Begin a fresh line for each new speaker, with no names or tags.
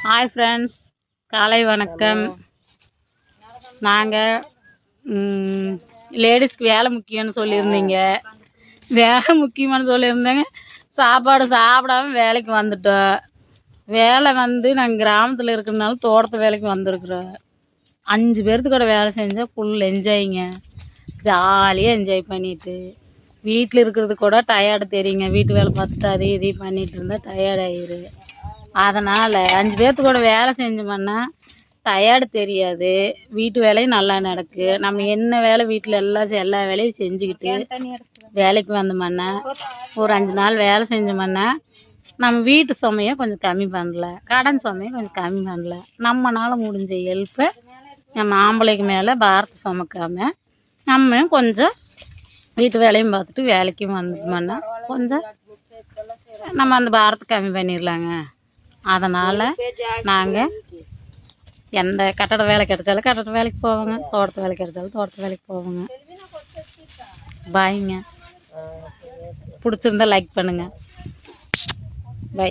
Hi friends, காலை வணக்கம். நாங்கள் லேடிஸ்க்கு வேலை முக்கியம்னு சொல்லியிருந்தீங்க. வேலை முக்கியமானு சொல்லியிருந்தேங்க. சாப்பாடு சாப்பிடாம வேலைக்கு வந்துட்டோம். வேலை வந்து நாங்கள் கிராமத்தில் இருக்கிறதுனால தோட்டத்து வேலைக்கு வந்திருக்குறோம். 5 பேர்த்து கூட வேலை செஞ்சால் ஃபுல் என்ஜாய்ங்க. ஜாலியாக என்ஜாய் பண்ணிவிட்டு வீட்டில் இருக்கிறது கூட டயர்டு தெரியுங்க. வீட்டு வேலை பார்த்துட்டு அதையும் இதையும் பண்ணிகிட்டு இருந்தால் டயர்ட் ஆயிரு. அதனால் 5 பேர்த்து கூட வேலை செஞ்சோம்னா டயர்டு தெரியாது. வீட்டு வேலையும் நல்லா நடக்கு. நம்ம என்ன வேலை வீட்டில் எல்லா வேலையும் செஞ்சுக்கிட்டு வேலைக்கு வந்தோம்னா ஒரு 5 நாள் வேலை செஞ்சோம்னா நம்ம வீட்டு சுமையை கொஞ்சம் கம்மி பண்ணலாம், கடன் சுமையை கொஞ்சம் கம்மி பண்ணலாம். நம்மளால் முடிஞ்ச ஹெல்ப்பை நம்ம ஆம்பளைக்கு மேலே பாரத்தை சுமக்காமல் நம்ம கொஞ்சம் வீட்டு வேலையும் பார்த்துட்டு வேலைக்கும் வந்தோம்னா கொஞ்சம் நம்ம அந்த பாரத்தை கம்மி பண்ணிடலாங்க. அதனால் நாங்கள் எந்த கட்டட வேலை கிடைச்சாலும் கட்டட வேலைக்கு போவோங்க, தோட்டத்து வேலை கிடைச்சாலும் தோட்டத்து வேலைக்கு போவோங்க. பாய்ங்க. பிடிச்சிருந்தா லைக் பண்ணுங்கள். பை.